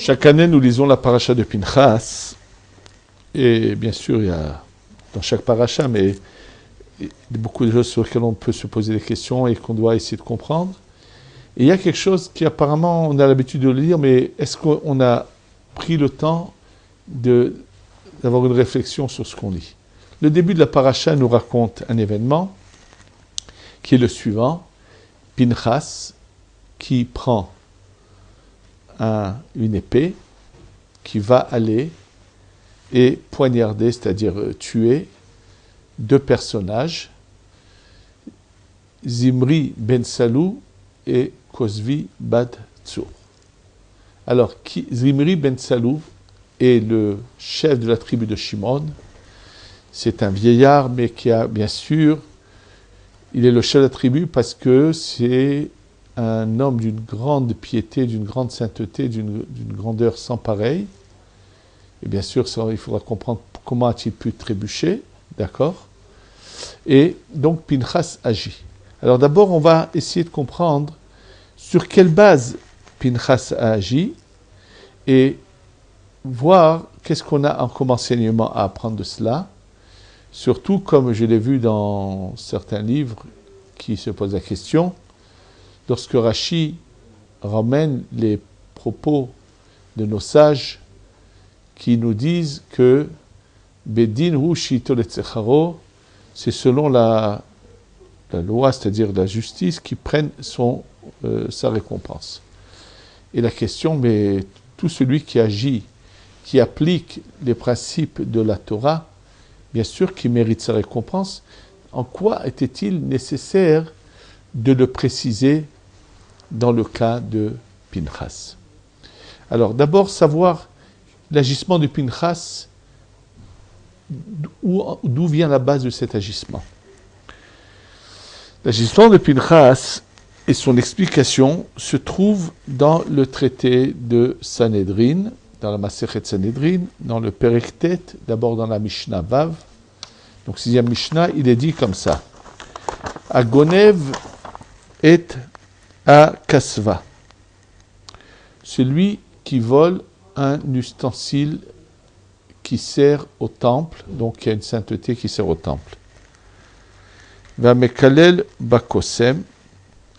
Chaque année, nous lisons la paracha de Pinchas. Et bien sûr, il y a dans chaque paracha, mais il y a beaucoup de choses sur lesquelles on peut se poser des questions et qu'on doit essayer de comprendre. Et il y a quelque chose qui apparemment, on a l'habitude de le lire, mais est-ce qu'on a pris le temps d'avoir une réflexion sur ce qu'on lit? Le début de la paracha nous raconte un événement qui est le suivant. Pinchas qui prend une épée, qui va aller et poignarder, c'est-à-dire tuer deux personnages, Zimri ben Salou et Kozvi bad Tzur. Alors, Zimri ben Salou est le chef de la tribu de Shimon. C'est un vieillard, mais qui a, bien sûr, il est le chef de la tribu parce que c'est un homme d'une grande piété, d'une grande sainteté, d'une grandeur sans pareille. Et bien sûr, il faudra comprendre comment a-t-il pu trébucher, d'accord? Et donc, Pinchas agit. Alors d'abord, on va essayer de comprendre sur quelle base Pinchas a agi et voir qu'est-ce qu'on a comme enseignement à apprendre de cela. Surtout, comme je l'ai vu dans certains livres qui se posent la question, lorsque Rashi ramène les propos de nos sages qui nous disent que Bedin hu shito letzecharo, c'est selon la loi, c'est-à-dire la justice, qui prenne sa récompense. Et la question, mais tout celui qui agit, qui applique les principes de la Torah, bien sûr qu'il mérite sa récompense. En quoi était-il nécessaire de le préciser dans le cas de Pinchas? Alors d'abord savoir l'agissement de Pinchas, d'où vient la base de cet agissement. L'agissement de Pinchas et son explication se trouvent dans le traité de Sanhedrin, dans la Masechet Sanhedrin, dans le Perek Tet, d'abord dans la Mishnah Vav. Donc, sixième Mishnah, il est dit comme ça. Agonev et Akasva. Celui qui vole un ustensile qui sert au temple, donc il y a une sainteté qui sert au temple. Vamekalel Bakosem,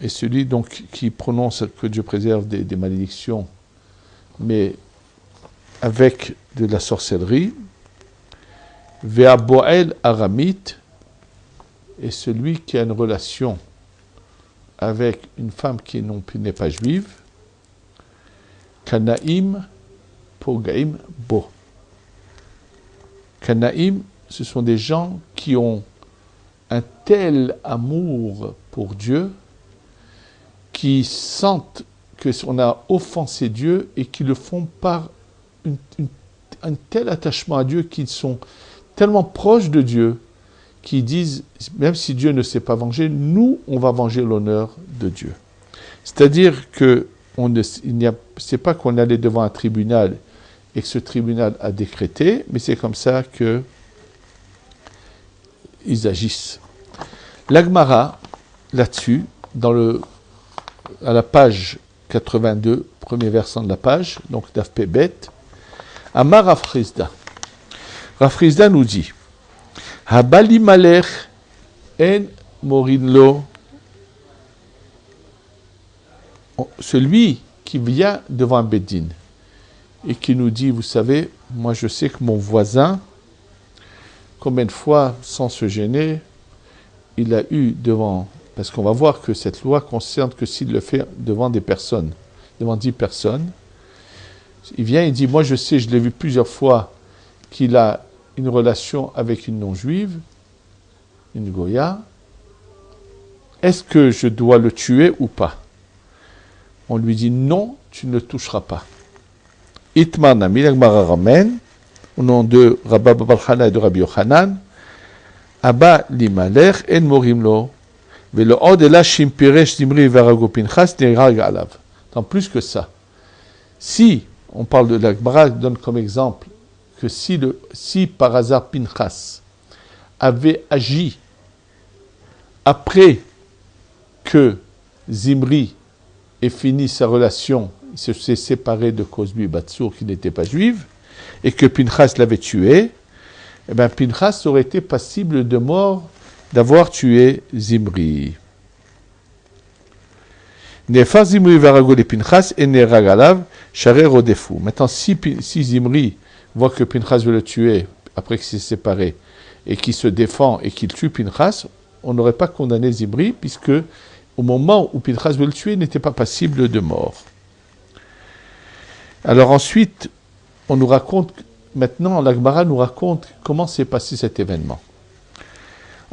et celui donc qui prononce que Dieu préserve des malédictions, mais avec de la sorcellerie. Ve'aboel Aramit, et celui qui a une relation avec une femme qui n'est pas juive. Kanaim Pogaim Bo. Kanaim, ce sont des gens qui ont un tel amour pour Dieu, qui sentent qu'on a offensé Dieu et qui le font par un tel attachement à Dieu qu'ils sont tellement proches de Dieu qu'ils disent, même si Dieu ne s'est pas vengé, nous, on va venger l'honneur de Dieu. C'est-à-dire que c'est pas qu'on allait devant un tribunal et que ce tribunal a décrété, mais c'est comme ça que ils agissent. L'Agmara, là-dessus, à la page 82, premier versant de la page, donc Daf Pebet, Amar Rav Chizda. Rav Chizda nous dit, Habali malech en morinlo. Celui qui vient devant un Beddin et qui nous dit, vous savez, moi je sais que mon voisin, combien de fois, sans se gêner, il a eu devant, parce qu'on va voir que cette loi concerne que s'il le fait devant des personnes, devant 10 personnes, il vient et dit, moi je sais, je l'ai vu plusieurs fois, qu'il a une relation avec une non-juive, une Goya, est-ce que je dois le tuer ou pas? On lui dit, non, tu ne le toucheras pas. Itmar Nami, l'Agmara ramène, au nom de Rabba Babalchana et de Rabbi Yochanan, Abba limalech en morimlo, velo od ela shimpiresh dimri verago pinchas nirag alav. Tant plus que ça, si, on parle de l'Agmara, donne comme exemple, que si par hasard Pinchas avait agi après que Zimri ait fini sa relation, s'est séparé de Cosbi Batsour qui n'était pas juive, et que Pinchas l'avait tué, eh bien Pinchas aurait été passible de mort d'avoir tué Zimri. Nefar Zimri varagol et Pinchas et neragalav share rodefu. Maintenant, si Zimri voit que Pinchas veut le tuer après qu'il s'est séparé et qu'il se défend et qu'il tue Pinchas, on n'aurait pas condamné Zimri puisque au moment où Pinchas veut le tuer, il n'était pas passible de mort. Alors ensuite, on nous raconte, maintenant la Gemara nous raconte comment s'est passé cet événement.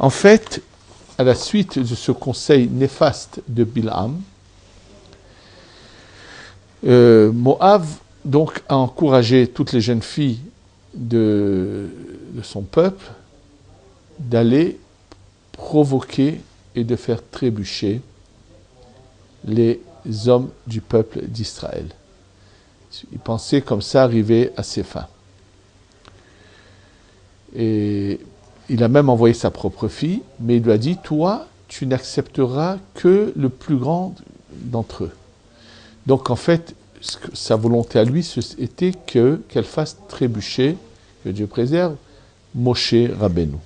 En fait, à la suite de ce conseil néfaste de Bilham, Moab donc a encouragé toutes les jeunes filles de son peuple d'aller provoquer et de faire trébucher les hommes du peuple d'Israël. Il pensait comme ça arriver à ses fins. Et il a même envoyé sa propre fille, mais il lui a dit, toi, tu n'accepteras que le plus grand d'entre eux. Donc en fait, sa volonté à lui était qu'elle fasse trébucher, que Dieu préserve, Moshe Rabbeinu.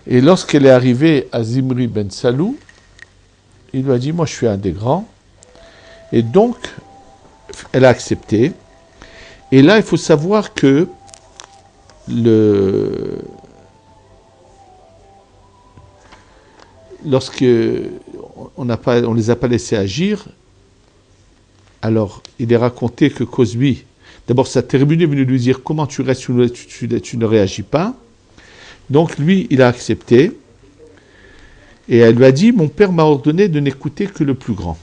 Et lorsqu'elle est arrivée à Zimri ben Salou, il lui a dit, moi je suis un des grands. Et donc, elle a accepté. Et là, il faut savoir que lorsque on les a pas laissés agir, alors il est raconté que Cosbi, d'abord sa tribune est venue lui dire comment tu restes, tu ne réagis pas. Donc lui, il a accepté. Et elle lui a dit, mon père m'a ordonné de n'écouter que le plus grand.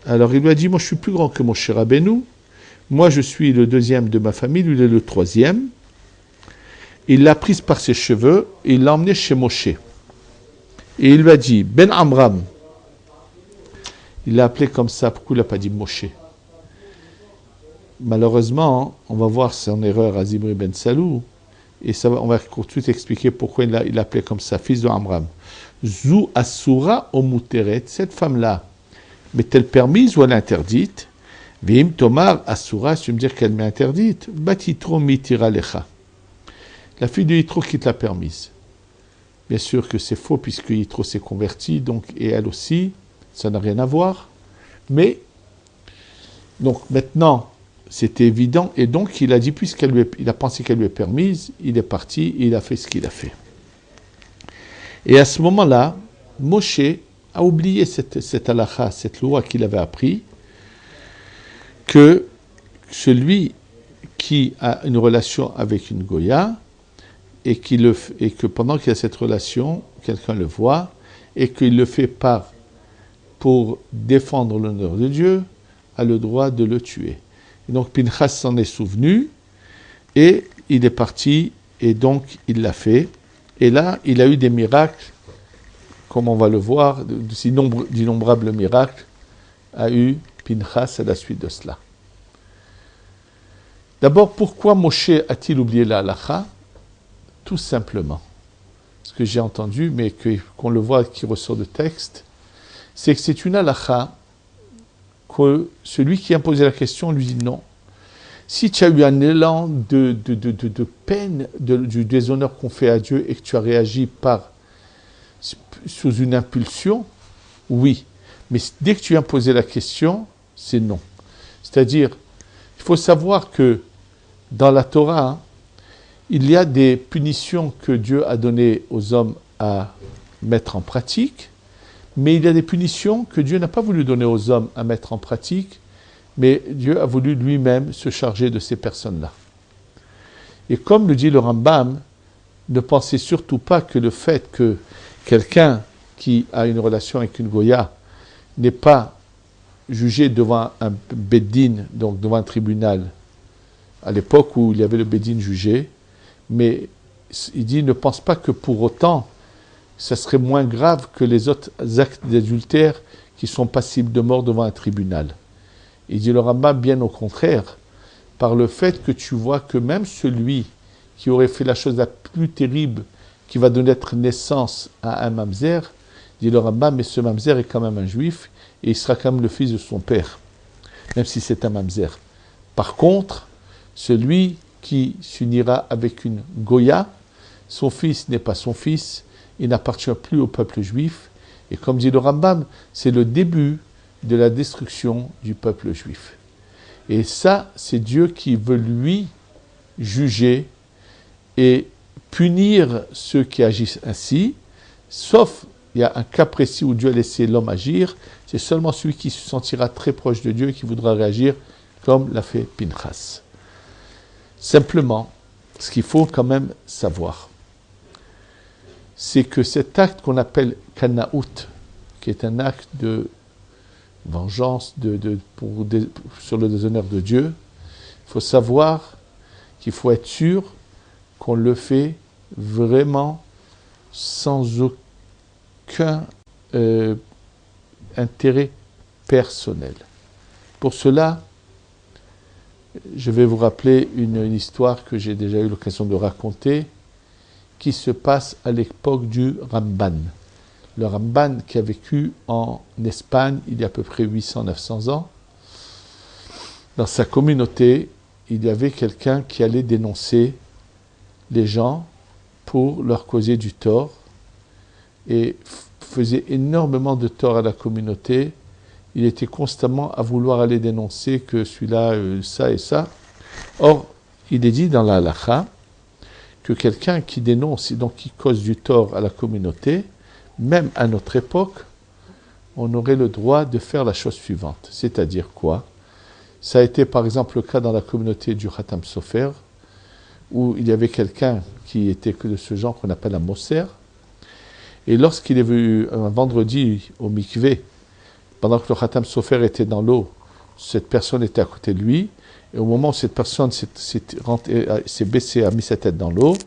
Alors il lui a dit, moi je suis plus grand que mon cher Rabbeinu, moi je suis le deuxième de ma famille, lui il est le troisième. Il l'a prise par ses cheveux et il l'a emmenée chez Moshe. Et il lui a dit, Ben Amram. Il l'a appelé comme ça, pourquoi il n'a pas dit Moshe? Malheureusement, on va voir son erreur à Zimri ben Salou, et on va tout de suite expliquer pourquoi il l'a appelé comme ça, fils de Amram. Zou Asura Omuteret, cette femme-là, m'est-elle permise ou elle est interdite? Vim Tomar Asura, si tu me dire qu'elle m'est interdite, Batitro Mitira Lecha. La fille de Yitro qui te l'a permise. Bien sûr que c'est faux puisque Yitro s'est converti, donc, et elle aussi, ça n'a rien à voir. Mais, donc maintenant, c'était évident, et donc il a dit, il a pensé qu'elle lui est permise, il est parti, et il a fait ce qu'il a fait. Et à ce moment-là, Moshe a oublié cette halakha, cette loi qu'il avait appris, que celui qui a une relation avec une goya, et que pendant qu'il a cette relation, quelqu'un le voit, et qu'il le fait pour défendre l'honneur de Dieu, a le droit de le tuer. Et donc Pinchas s'en est souvenu, et il est parti, et donc il l'a fait. Et là, il a eu des miracles, comme on va le voir, d'innombrables miracles a eu Pinchas à la suite de cela. D'abord, pourquoi Moshe a-t-il oublié la halakha? Tout simplement, ce que j'ai entendu, mais qu'on le voit qui ressort de texte, c'est que c'est une halakha que celui qui a posé la question lui dit non. Si tu as eu un élan de peine du déshonneur qu'on fait à Dieu et que tu as réagi sous une impulsion, oui. Mais dès que tu as posé la question, c'est non. C'est-à-dire, il faut savoir que dans la Torah, il y a des punitions que Dieu a données aux hommes à mettre en pratique, mais il y a des punitions que Dieu n'a pas voulu donner aux hommes à mettre en pratique, mais Dieu a voulu lui-même se charger de ces personnes-là. Et comme le dit le Rambam, ne pensez surtout pas que le fait que quelqu'un qui a une relation avec une goya n'est pas jugé devant un beddin, donc devant un tribunal, à l'époque où il y avait le beddin jugé, mais il dit, ne pense pas que pour autant, ça serait moins grave que les autres actes d'adultère qui sont passibles de mort devant un tribunal. Il dit le Rambam, bien au contraire, par le fait que tu vois que même celui qui aurait fait la chose la plus terrible, qui va donner naissance à un mamzer, dit le Rambam, mais ce mamzer est quand même un juif, et il sera quand même le fils de son père. même si c'est un mamzer. Par contre, celui qui s'unira avec une Goya, son fils n'est pas son fils, il n'appartient plus au peuple juif, et comme dit le Rambam, c'est le début de la destruction du peuple juif. Et ça, c'est Dieu qui veut lui juger et punir ceux qui agissent ainsi, sauf il y a un cas précis où Dieu a laissé l'homme agir, c'est seulement celui qui se sentira très proche de Dieu et qui voudra réagir comme l'a fait Pinchas. Simplement, ce qu'il faut quand même savoir, c'est que cet acte qu'on appelle Kanaout, qui est un acte de vengeance sur le déshonneur de Dieu, il faut savoir qu'il faut être sûr qu'on le fait vraiment sans aucun intérêt personnel. Pour cela, je vais vous rappeler une histoire que j'ai déjà eu l'occasion de raconter, qui se passe à l'époque du Ramban. Le Ramban qui a vécu en Espagne il y a à peu près 800-900 ans. Dans sa communauté, il y avait quelqu'un qui allait dénoncer les gens pour leur causer du tort et faisait énormément de tort à la communauté. Il était constamment à vouloir aller dénoncer que celui-là, ça et ça. Or, il est dit dans la halakha que quelqu'un qui dénonce et donc qui cause du tort à la communauté, même à notre époque, on aurait le droit de faire la chose suivante. C'est-à-dire quoi? Ça a été par exemple le cas dans la communauté du Khatam Sofer, où il y avait quelqu'un qui était de ce genre qu'on appelle un Moser. Et lorsqu'il est venu un vendredi au mikvé, pendant que le Khatam Sofer était dans l'eau, cette personne était à côté de lui, et au moment où cette personne s'est baissée, a mis sa tête dans l'eau,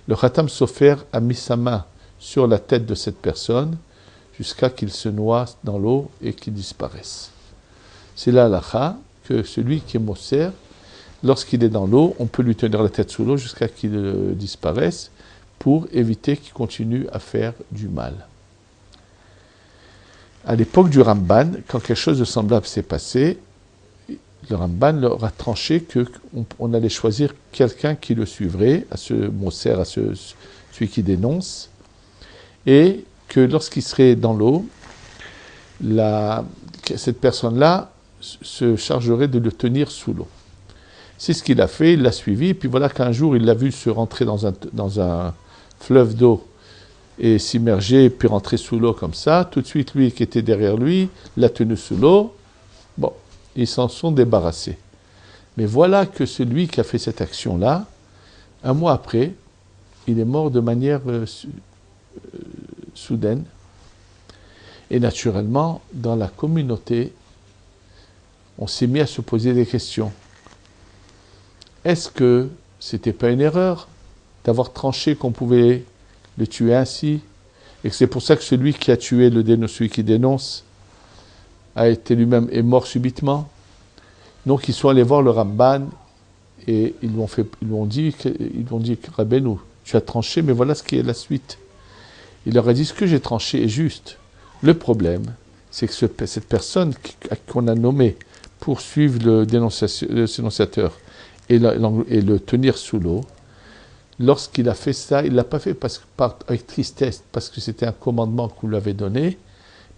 le Khatam Sofer a mis sa main sur la tête de cette personne, jusqu'à qu'il se noie dans l'eau et qu'il disparaisse. C'est là l'halakha que celui qui est Moser, lorsqu'il est dans l'eau, on peut lui tenir la tête sous l'eau jusqu'à qu'il disparaisse, pour éviter qu'il continue à faire du mal. À l'époque du Ramban, quand quelque chose de semblable s'est passé, le Ramban leur a tranché qu'on allait choisir quelqu'un qui le suivrait, à ce Moser, à celui qui dénonce, et que lorsqu'il serait dans l'eau, cette personne-là se chargerait de le tenir sous l'eau. C'est ce qu'il a fait, il l'a suivi, et puis voilà qu'un jour il l'a vu se rentrer dans un fleuve d'eau et s'immerger, puis rentrer sous l'eau comme ça. Tout de suite, lui qui était derrière lui, l'a tenu sous l'eau. Bon, ils s'en sont débarrassés. Mais voilà que celui qui a fait cette action-là, un mois après, il est mort de manière soudaine. Et naturellement, dans la communauté, on s'est mis à se poser des questions. Est-ce que c'était pas une erreur d'avoir tranché qu'on pouvait le tuer ainsi, et que c'est pour ça que celui qui a tué celui qui dénonce a été lui-même est mort subitement? Donc ils sont allés voir le Ramban et ils lui ont dit Rabbeinu, tu as tranché, mais voilà ce qui est la suite. Il leur a dit, ce que j'ai tranché est juste. Le problème, c'est que cette personne qu'on a nommée pour suivre le dénonciateur et le tenir sous l'eau, lorsqu'il a fait ça, il ne l'a pas fait avec tristesse, parce que c'était un commandement qu'on lui avait donné,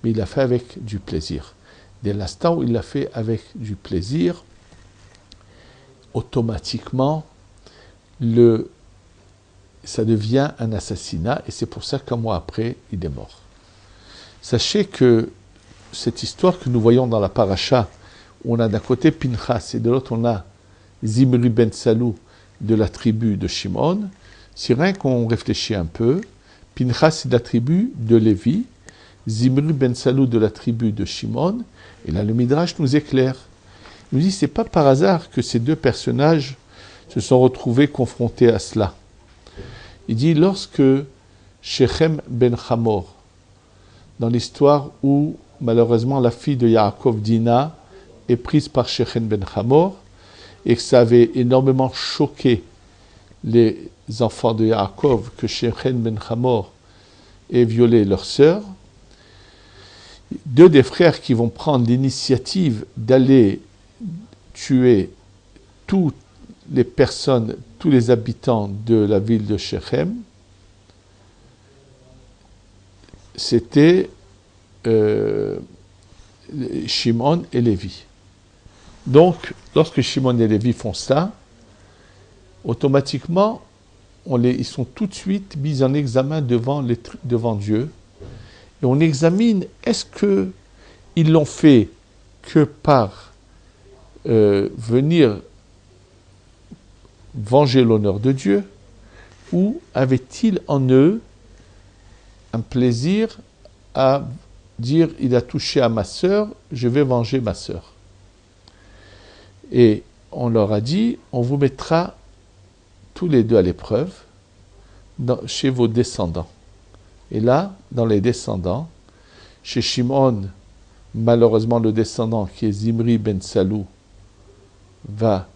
mais il l'a fait avec du plaisir. Dès l'instant où il l'a fait avec du plaisir, automatiquement, ça devient un assassinat, et c'est pour ça qu'un mois après, il est mort. Sachez que cette histoire que nous voyons dans la paracha, où on a d'un côté Pinchas, et de l'autre on a Zimri ben Salou, de la tribu de Shimon, si rien qu'on réfléchit un peu, Pinchas est de la tribu de Lévi, Zimri ben Salou de la tribu de Shimon, et là le Midrash nous éclaire. Il nous dit, c'est pas par hasard que ces deux personnages se sont retrouvés confrontés à cela. Il dit, lorsque Shechem ben Hamor, dans l'histoire où malheureusement la fille de Yaakov, Dina, est prise par Shechem ben Hamor, et que ça avait énormément choqué les enfants de Yaakov, que Shechem ben Hamor ait violé leur sœur, deux des frères qui vont prendre l'initiative d'aller tué toutes les personnes, tous les habitants de la ville de Shechem, c'était Shimon et Lévi. Donc, lorsque Shimon et Lévi font ça, automatiquement, ils sont tout de suite mis en examen devant Dieu. Et on examine, est-ce qu'ils l'ont fait que par venir venger l'honneur de Dieu, ou avait-il en eux un plaisir à dire, il a touché à ma sœur, je vais venger ma sœur. Et on leur a dit, on vous mettra tous les deux à l'épreuve chez vos descendants. Et là, dans les descendants, chez Shimon, malheureusement le descendant qui est Zimri ben Salou va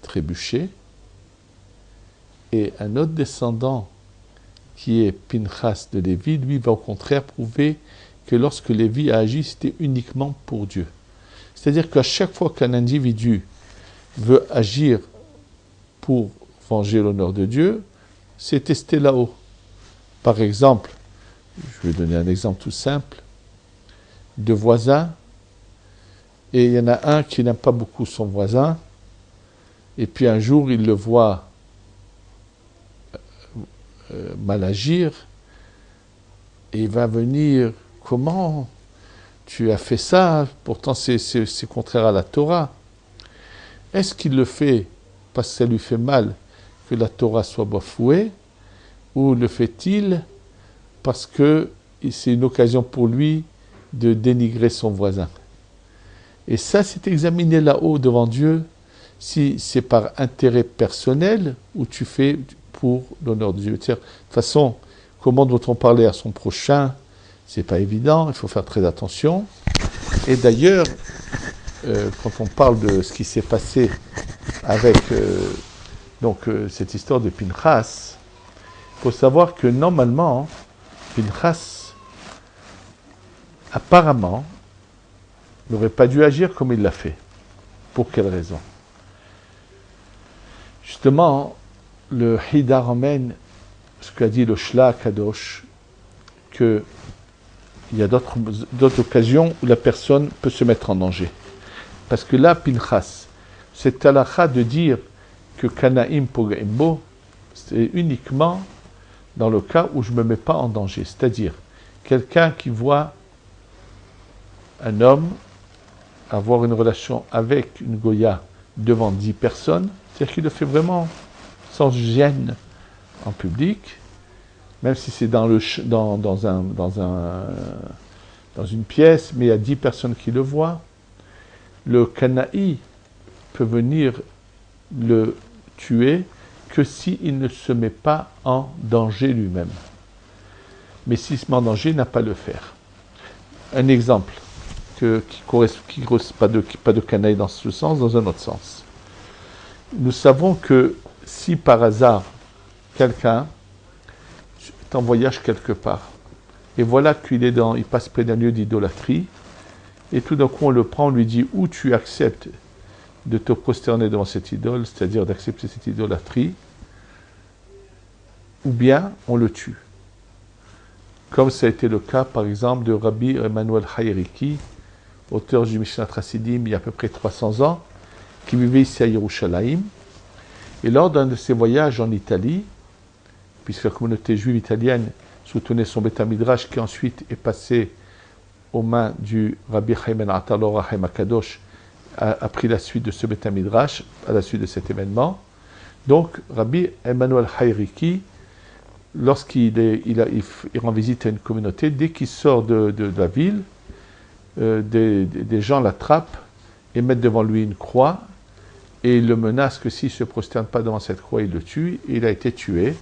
trébucher, et un autre descendant qui est Pinchas de Lévi, lui va au contraire prouver que lorsque Lévi a agi, c'était uniquement pour Dieu. C'est-à-dire qu'à chaque fois qu'un individu veut agir pour venger l'honneur de Dieu, c'est testé là-haut. Par exemple, je vais donner un exemple tout simple, deux voisins, et il y en a un qui n'aime pas beaucoup son voisin, et puis un jour il le voit mal agir, et il va venir, comment tu as fait ça, pourtant c'est contraire à la Torah. Est-ce qu'il le fait parce que ça lui fait mal que la Torah soit bafouée, ou le fait-il parce que c'est une occasion pour lui de dénigrer son voisin? Et ça, c'est examiné là-haut devant Dieu, si c'est par intérêt personnel ou tu fais pour l'honneur de Dieu. De toute façon, comment doit-on parler à son prochain? C'est pas évident, il faut faire très attention. Et d'ailleurs, quand on parle de ce qui s'est passé avec cette histoire de Pinchas, il faut savoir que normalement, Pinchas, apparemment, n'aurait pas dû agir comme il l'a fait. Pour quelle raison? Justement, le Hida ramène ce qu'a dit le Shla Kadosh, qu'il y a d'autres occasions où la personne peut se mettre en danger. Parce que là, Pinchas, cette halakha de dire que Kanaim Pogaimbo, c'est uniquement dans le cas où je ne me mets pas en danger. C'est-à-dire, quelqu'un qui voit un homme avoir une relation avec une Goya devant 10 personnes, c'est-à-dire qu'il le fait vraiment sans gêne en public, même si c'est dans une pièce, mais il y a 10 personnes qui le voient, le Kanaï peut venir le tuer que s'il ne se met pas en danger lui-même. Mais s'il se met en danger, il n'a pas à le faire. Un exemple qui pas de Kanaï dans ce sens, dans un autre sens. Nous savons que si par hasard quelqu'un est en voyage quelque part, et voilà il passe près d'un lieu d'idolâtrie, et tout d'un coup on le prend, on lui dit ou tu acceptes de te prosterner devant cette idole, c'est-à-dire d'accepter cette idolâtrie, ou bien on le tue. Comme ça a été le cas par exemple de Rabbi Emmanuel Haïriki, auteur du Mishnat Chassidim il y a à peu près 300 ans, qui vivait ici à Yerushalayim. Et lors d'un de ses voyages en Italie, puisque la communauté juive italienne soutenait son Beth Midrash, qui ensuite est passé aux mains du Rabbi Chaim ben Atalor Chaim Akadosh, a pris la suite de ce Beth Midrash, à la suite de cet événement. Donc, Rabbi Emmanuel Haïriki, lorsqu'il rend visite à une communauté, dès qu'il sort de la ville, des gens l'attrapent et mettent devant lui une croix et il le menace que s'il ne se prosterne pas devant cette croix, il le tue. Et il a été tué.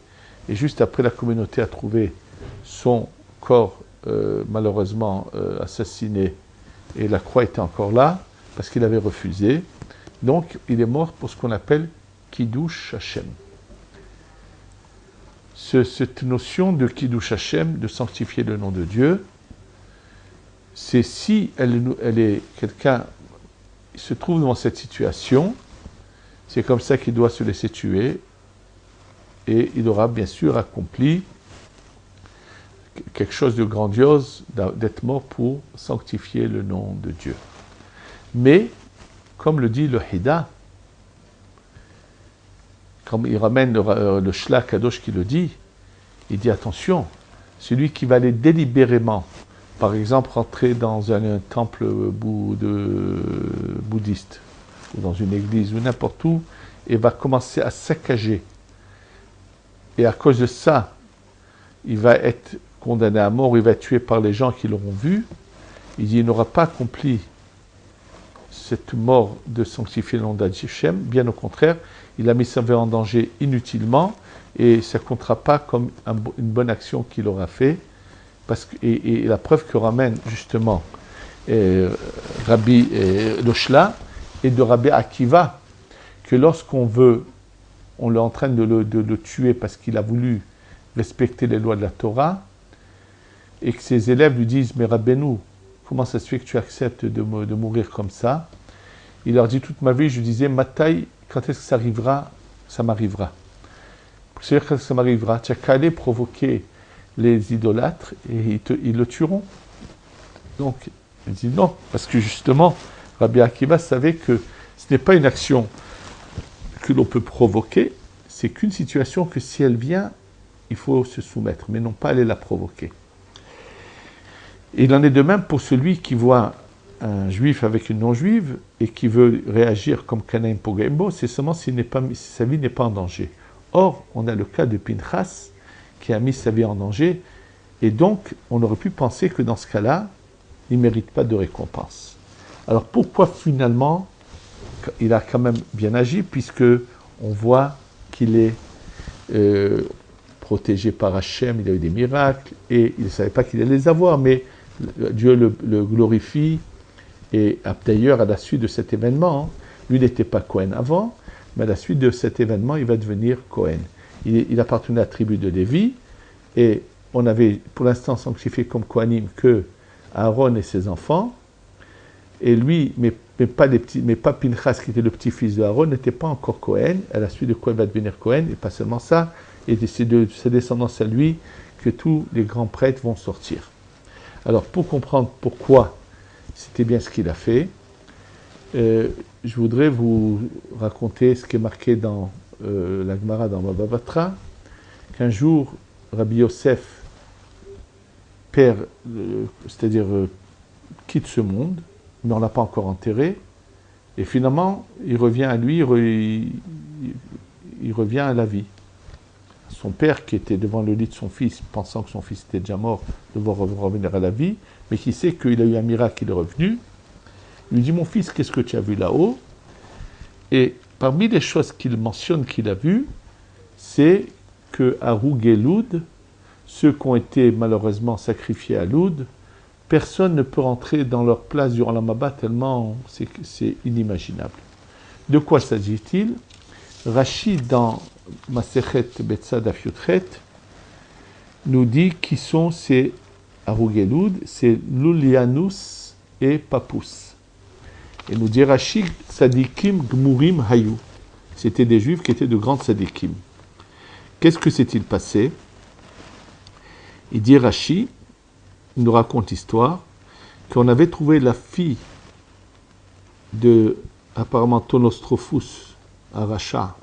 Et juste après, la communauté a trouvé son corps malheureusement assassiné et la croix était encore là parce qu'il avait refusé. Donc, il est mort pour ce qu'on appelle Kiddush Hashem. Cette notion de Kiddush Hashem, de sanctifier le nom de Dieu, c'est si elle est quelqu'un, il se trouve dans cette situation, c'est comme ça qu'il doit se laisser tuer, et il aura bien sûr accompli quelque chose de grandiose d'être mort pour sanctifier le nom de Dieu. Mais, comme le dit le Hida, comme il ramène le Shla Kadosh qui le dit, il dit attention, celui qui va aller délibérément, par exemple rentrer dans un temple bouddhiste, ou dans une église, ou n'importe où, et va commencer à saccager, et à cause de ça, il va être condamné à mort, il va être tué par les gens qui l'auront vu, il dit il n'aura pas accompli cette mort de sanctifier le nom d'Hachem, bien au contraire, il a mis sa vie en danger inutilement, et ça ne comptera pas comme une bonne action qu'il aura fait, et la preuve que ramène justement Rabbi Loshla et de Rabbi Akiva, que lorsqu'on veut, on est en train de le tuer parce qu'il a voulu respecter les lois de la Torah, et que ses élèves lui disent, mais Rabbeinu, comment ça se fait que tu acceptes de mourir comme ça? Il leur dit, toute ma vie, je disais, Matai, quand est-ce que ça arrivera? Ça m'arrivera. C'est-à-dire que ça m'arrivera. Tu n'as qu'à aller provoquer les idolâtres et ils le tueront. Donc, il dit non, parce que justement, Rabbi Akiva savait que ce n'est pas une action que l'on peut provoquer, c'est qu'une situation que si elle vient, il faut se soumettre, mais non pas aller la provoquer. Et il en est de même pour celui qui voit un juif avec une non-juive et qui veut réagir comme Kanaim Pogaimbo, c'est seulement si sa vie n'est pas en danger. Or, on a le cas de Pinchas qui a mis sa vie en danger, et donc on aurait pu penser que dans ce cas-là, il ne mérite pas de récompense. Alors pourquoi finalement il a quand même bien agi, puisque on voit qu'il est protégé par Hachem, il a eu des miracles, et il ne savait pas qu'il allait les avoir, mais Dieu le glorifie, et d'ailleurs à la suite de cet événement, lui n'était pas Cohen avant, mais à la suite de cet événement, il va devenir Cohen. Il appartenait à la tribu de Lévi, et on avait pour l'instant sanctifié comme Kohanim que Aaron et ses enfants, et lui, mais pas Pinchas, qui était le petit-fils de Aaron, n'était pas encore Cohen, à la suite de quoi il va devenir Cohen, et pas seulement ça, et c'est de sa descendance à lui que tous les grands prêtres vont sortir. Alors, pour comprendre pourquoi c'était bien ce qu'il a fait, je voudrais vous raconter ce qui est marqué dans la Gemara dans Baba Batra, qu'un jour, Rabbi Yosef perd, c'est-à-dire quitte ce monde, mais on ne l'a pas encore enterré, et finalement, il revient à lui, il revient à la vie. Son père, qui était devant le lit de son fils, pensant que son fils était déjà mort, devant revenir à la vie, mais qui sait qu'il a eu un miracle, il est revenu, lui dit, mon fils, qu'est-ce que tu as vu là-haut? Et parmi les choses qu'il mentionne qu'il a vues, c'est que à Rougeloud, ceux qui ont été malheureusement sacrifiés à Loud, personne ne peut rentrer dans leur place durant la Mabbat tellement c'est inimaginable. De quoi s'agit-il? Rachid, dans Masechet Betzad Afyutchet, nous dit qui sont ces Arugeloud, c'est Lulianus et Papus. Et nous dit Rachid, Sadikim Gmurim Hayu. C'était des juifs qui étaient de grands Sadikim. Qu'est-ce que s'est-il passé? Il dit Rachid, il nous raconte l'histoire, qu'on avait trouvé la fille de, apparemment, Tonostrophus, Aracha,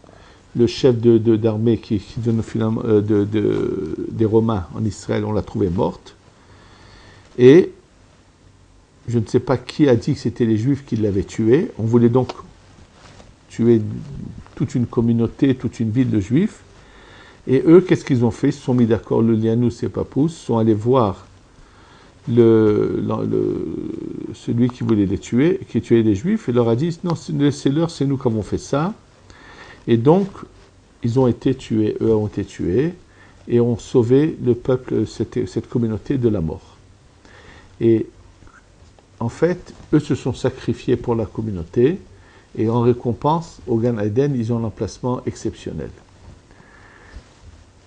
le chef d'armée qui des Romains en Israël, on l'a trouvée morte. Et je ne sais pas qui a dit que c'était les Juifs qui l'avaient tuée. On voulait donc tuer toute une communauté, toute une ville de Juifs. Et eux, qu'est-ce qu'ils ont fait? Ils se sont mis d'accord, le Lianus et Papus, sont allés voir celui qui voulait les tuer, qui tuait les Juifs, et leur a dit, non, laissez-leur, c'est nous qui avons fait ça. Et donc, ils ont été tués, eux ont été tués, et ont sauvé le peuple, cette communauté de la mort. Et en fait, eux se sont sacrifiés pour la communauté, et en récompense, au Gan Eden, ils ont un emplacement exceptionnel.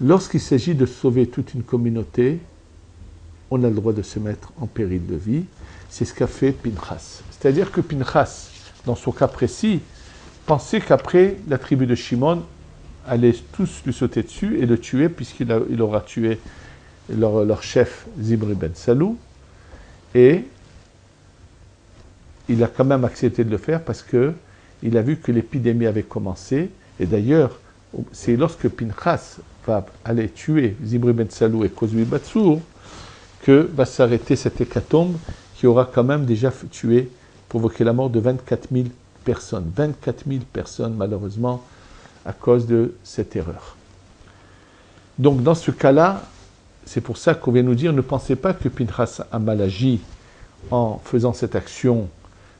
Lorsqu'il s'agit de sauver toute une communauté, on a le droit de se mettre en péril de vie. C'est ce qu'a fait Pinchas. C'est-à-dire que Pinchas, dans son cas précis, pensait qu'après, la tribu de Shimon allait tous lui sauter dessus et le tuer, puisqu'il aura tué leur chef Zimri ben Salou. Et il a quand même accepté de le faire parce qu'il a vu que l'épidémie avait commencé. Et d'ailleurs, c'est lorsque Pinchas va aller tuer Zimri ben Salou et Kozbi Batsour que va s'arrêter cette hécatombe qui aura quand même déjà tué, provoqué la mort de 24 000 personnes. 24 000 personnes, malheureusement, à cause de cette erreur. Donc, dans ce cas-là, c'est pour ça qu'on vient nous dire, ne pensez pas que Pinchas a mal agi en faisant cette action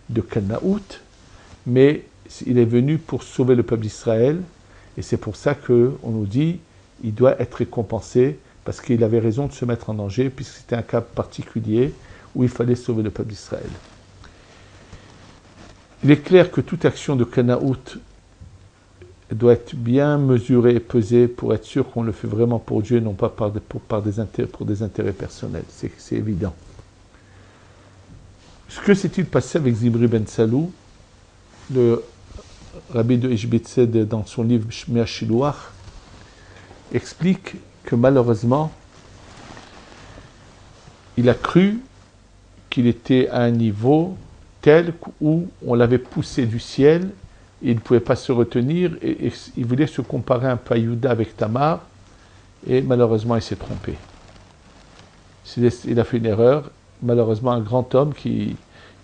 de Canaout, mais il est venu pour sauver le peuple d'Israël, et c'est pour ça qu'on nous dit, il doit être récompensé, parce qu'il avait raison de se mettre en danger, puisque c'était un cas particulier où il fallait sauver le peuple d'Israël. Il est clair que toute action de Canaout doit être bien mesurée et pesée pour être sûr qu'on le fait vraiment pour Dieu et non pas pour des intérêts personnels. C'est évident. Ce que s'est-il passé avec Zimri ben Salou? Le rabbi de Ishbitzed, dans son livre Shmei Shiluach, explique que malheureusement, il a cru qu'il était à un niveau tel où on l'avait poussé du ciel, et il ne pouvait pas se retenir, et il voulait se comparer un peu à Yuda avec Tamar, et malheureusement il s'est trompé. Il a fait une erreur, malheureusement un grand homme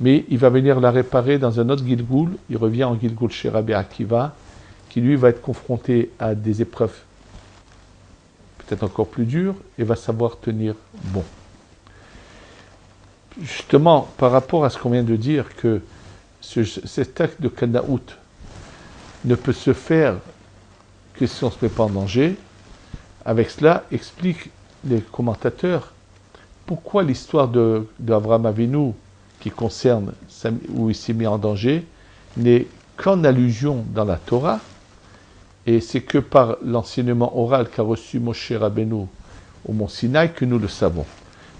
mais il va venir la réparer dans un autre Gilgoul, il revient en Gilgoul chez Rabbi Akiva, qui lui va être confronté à des épreuves peut-être encore plus dures, et va savoir tenir bon. Justement, par rapport à ce qu'on vient de dire, que cet acte de Canaout ne peut se faire que si on ne se met pas en danger, avec cela expliquent les commentateurs pourquoi l'histoire d'Avraham Avinu, qui concerne où il s'est mis en danger, n'est qu'en allusion dans la Torah, et c'est que par l'enseignement oral qu'a reçu Moshe Rabbeinu au mont Sinaï que nous le savons.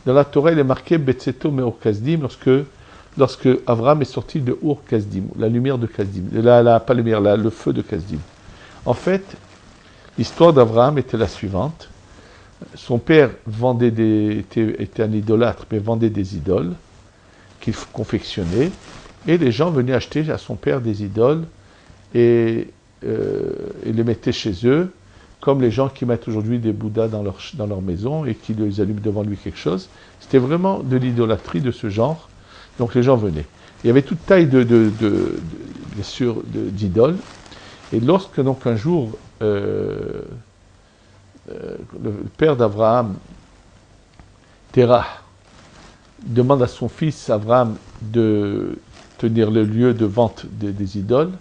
Dans la Torah, il est marqué Betseto Meor Kasdim lorsque Avraham est sorti de Ur Kasdim, la lumière de Kasdim, pas lumière, le feu de Kasdim. En fait, l'histoire d'Avraham était la suivante. Son père était un idolâtre, mais vendait des idoles qu'il confectionnait, et les gens venaient acheter à son père des idoles et les mettaient chez eux, comme les gens qui mettent aujourd'hui des Bouddhas dans leur maison et qui les allument devant lui quelque chose. C'était vraiment de l'idolâtrie de ce genre. Donc les gens venaient. Il y avait toute taille bien sûr, d'idoles. Et lorsque donc un jour, le père d'Abraham, Terah, demande à son fils Abraham de tenir le lieu de vente des idoles,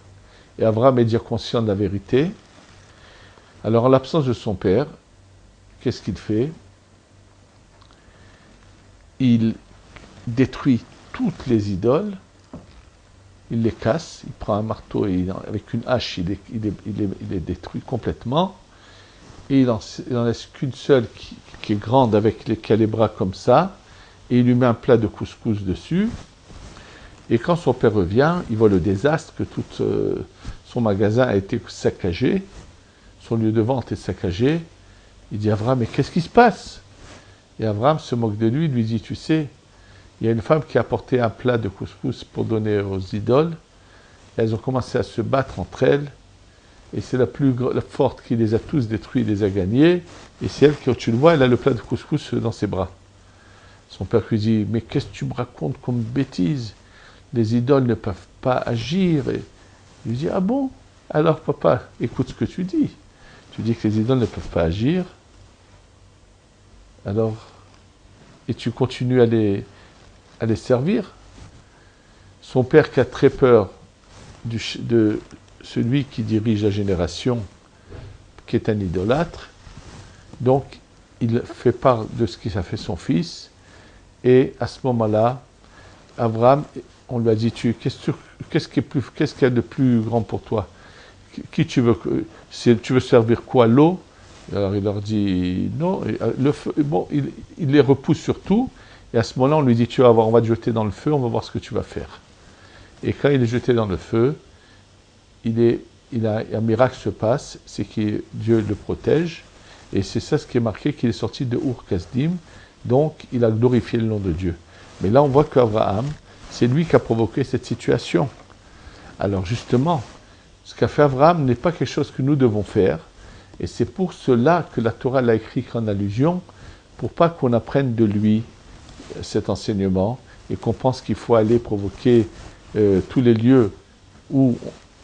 et Abraham est déjà conscient de la vérité. Alors en l'absence de son père, qu'est-ce qu'il fait? Il détruit toutes les idoles, il les casse, il prend un marteau et avec une hache, il les détruit complètement, et il n'en laisse qu'une seule qui est grande, qui a les bras comme ça, et il lui met un plat de couscous dessus, et quand son père revient, il voit le désastre, que tout son magasin a été saccagé, son lieu de vente est saccagé. Il dit à Abraham, mais qu'est-ce qui se passe? Et Abraham se moque de lui, lui dit, tu sais, il y a une femme qui a apporté un plat de couscous pour donner aux idoles, et elles ont commencé à se battre entre elles, et c'est la forte qui les a tous détruits, les a gagnés, et c'est elle, quand tu le vois, elle a le plat de couscous dans ses bras. Son père lui dit, mais qu'est-ce que tu me racontes comme bêtise? Les idoles ne peuvent pas agir. Et il lui dit, ah bon? Alors papa, écoute ce que tu dis. Tu dis que les idoles ne peuvent pas agir. Alors, et tu continues à les servir. Son père, qui a très peur de celui qui dirige la génération, qui est un idolâtre, donc il fait part de ce qu'a fait son fils, et à ce moment-là, Abraham, on lui a dit, qu'est-ce qu'il y a de plus grand pour toi? Qui tu veux servir quoi? L'eau? Alors il leur dit non. Le feu, bon, il les repousse surtout, et à ce moment-là, on lui dit, tu vas voir, on va te jeter dans le feu, on va voir ce que tu vas faire. Et quand il est jeté dans le feu, un miracle se passe, c'est que Dieu le protège. Et c'est ça ce qui est marqué, qu'il est sorti de Ur Kasdim. Donc, il a glorifié le nom de Dieu. Mais là, on voit qu'Abraham, c'est lui qui a provoqué cette situation. Alors justement, ce qu'a fait Abraham n'est pas quelque chose que nous devons faire. Et c'est pour cela que la Torah l'a écrit en allusion, pour pas qu'on apprenne de lui cet enseignement et qu'on pense qu'il faut aller provoquer tous les lieux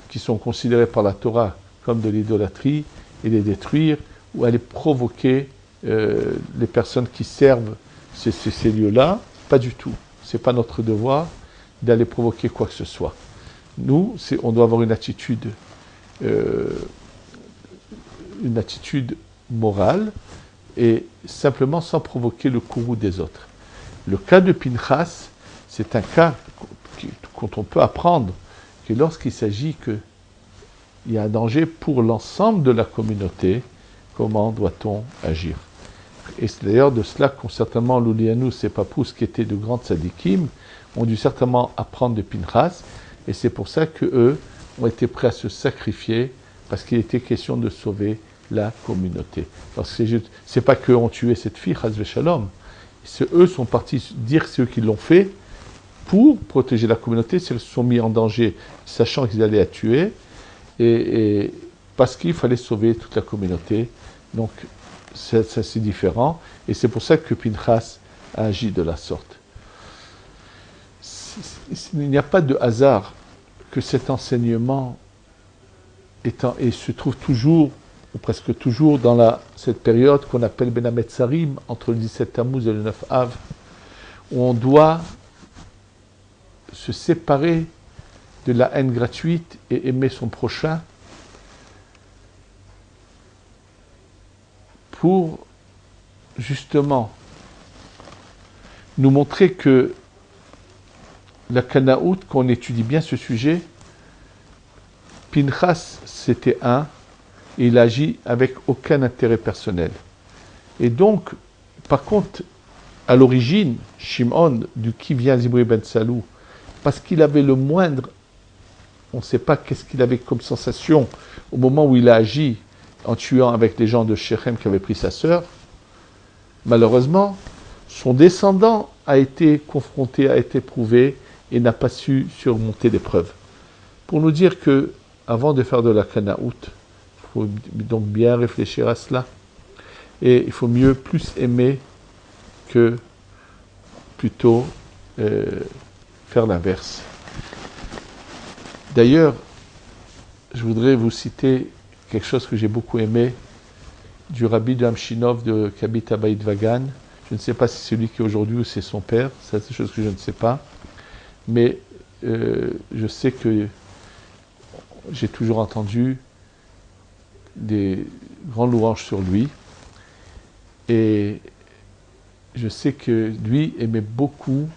qui sont considérés par la Torah comme de l'idolâtrie et les détruire, ou aller provoquer les personnes qui servent ces lieux-là. Pas du tout. Ce n'est pas notre devoir d'aller provoquer quoi que ce soit. Nous, on doit avoir une attitude morale et simplement sans provoquer le courroux des autres. Le cas de Pinchas, c'est un cas qu'on peut apprendre que lorsqu'il s'agit qu'il y a un danger pour l'ensemble de la communauté, comment doit-on agir? Et c'est d'ailleurs de cela qu'ont certainement l'Oulianous et Papous, qui étaient de grands tzadikim, ont dû certainement apprendre de Pinchas, et c'est pour ça qu'eux ont été prêts à se sacrifier, parce qu'il était question de sauver la communauté. Parce que c'est pas qu'eux ont tué cette fille, Chas v'Shalom, eux sont partis dire que c'est eux qui l'ont fait pour protéger la communauté, ils se sont mis en danger, sachant qu'ils allaient la tuer, et parce qu'il fallait sauver toute la communauté. Donc, ça c'est différent, et c'est pour ça que Pinchas a agi de la sorte. Il n'y a pas de hasard que cet enseignement et se trouve toujours, ou presque toujours, dans cette période qu'on appelle Ben Hametzarim, entre le 17 Tammuz et le 9 Av, où on doit se séparer de la haine gratuite et aimer son prochain pour justement nous montrer que la Kanaout, qu'on étudie bien ce sujet, Pinchas c'était et il agit avec aucun intérêt personnel. Et donc, par contre, à l'origine, Shimon, du qui vient Zimri ben Salou, parce qu'il avait le moindre, on ne sait pas qu'est-ce qu'il avait comme sensation au moment où il a agi en tuant avec les gens de Shechem qui avaient pris sa sœur, malheureusement, son descendant a été confronté, a été prouvé et n'a pas su surmonter l'épreuve. Pour nous dire que, avant de faire de la Kanaout, il faut donc bien réfléchir à cela. Et il faut mieux plus aimer que plutôt faire l'inverse. D'ailleurs, je voudrais vous citer quelque chose que j'ai beaucoup aimé du rabbi de Hamshinov de Kabit Habayit Vagan. Je ne sais pas si c'est celui qui est aujourd'hui ou c'est son père, ça c'est des choses que je ne sais pas. Mais je sais que j'ai toujours entendu des grands louanges sur lui. Et je sais que lui aimait beaucoup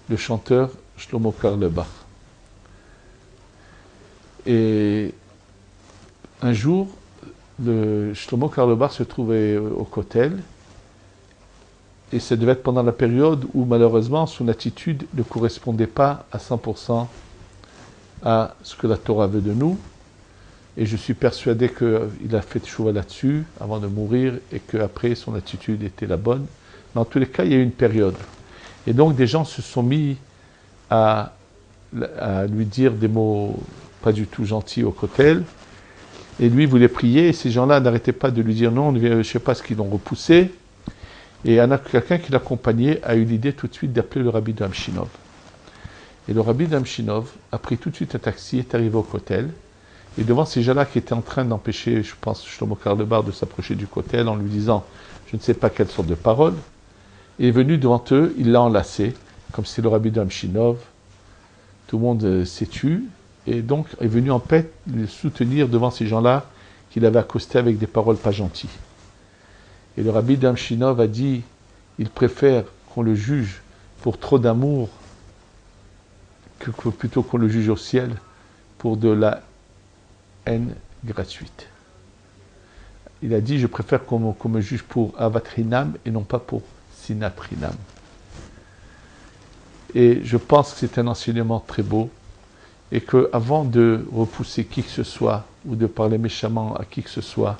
le chanteur Shlomo Karlebach. Et un jour, le Shlomo Karlebach se trouvait au Kotel, et ça devait être pendant la période où malheureusement son attitude ne correspondait pas à 100% à ce que la Torah veut de nous. Et je suis persuadé qu'il a fait tchouva là-dessus avant de mourir et qu'après son attitude était la bonne. Mais en tous les cas, il y a eu une période. Et donc des gens se sont mis à lui dire des mots pas du tout gentils au Kotel. Et lui voulait prier, et ces gens-là n'arrêtaient pas de lui dire non, je ne sais pas ce qu'ils l'ont repoussé. Et quelqu'un qui l'accompagnait a eu l'idée tout de suite d'appeler le rabbi de Hamshinov. Et le rabbi de Hamshinov a pris tout de suite un taxi, est arrivé au Kotel, et devant ces gens-là qui étaient en train d'empêcher, je pense, Shlomo Karlebach de s'approcher du Kotel en lui disant je ne sais pas quelle sorte de parole, il est venu devant eux, il l'a enlacé, comme c'est le rabbi de Hamshinov, tout le monde s'est tu, et donc est venu en paix le soutenir devant ces gens-là qu'il avait accosté avec des paroles pas gentilles. Et le rabbi de Hamshinov a dit, il préfère qu'on le juge pour trop d'amour plutôt qu'on le juge au ciel pour de la haine gratuite. Il a dit, je préfère qu'on me juge pour avat hinam et non pas pour sinat hinam. Et je pense que c'est un enseignement très beau. et qu'avant de repousser qui que ce soit ou de parler méchamment à qui que ce soit,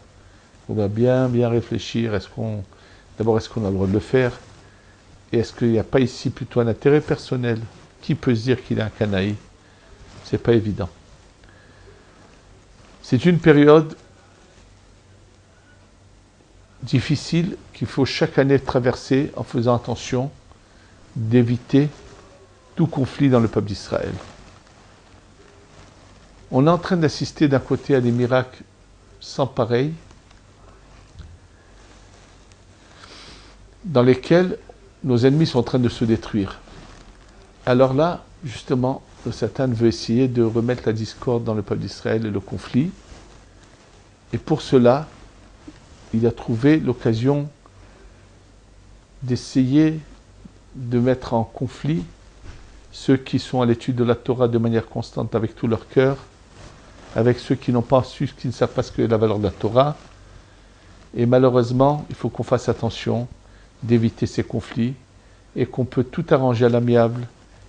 on doit bien réfléchir. D'abord, est-ce qu'on a le droit de le faire? Et est-ce qu'il n'y a pas ici plutôt un intérêt personnel? Qui peut se dire qu'il est un canaï? C'est pas évident. C'est une période difficile qu'il faut chaque année traverser en faisant attention d'éviter tout conflit dans le peuple d'Israël. On est en train d'assister d'un côté à des miracles sans pareil, dans lesquels nos ennemis sont en train de se détruire. Alors là, justement, le Satan veut essayer de remettre la discorde dans le peuple d'Israël et le conflit. Et pour cela, il a trouvé l'occasion d'essayer de mettre en conflit ceux qui sont à l'étude de la Torah de manière constante avec tout leur cœur, avec ceux qui n'ont pas su, qui ne savent pas ce que est la valeur de la Torah. Et malheureusement, il faut qu'on fasse attention d'éviter ces conflits et qu'on peut tout arranger à l'amiable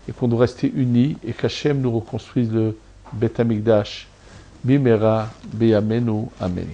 et qu'on doit rester unis et qu'Hachem nous reconstruise le Beth Amikdash. Bimera, Beyamenu, Amen.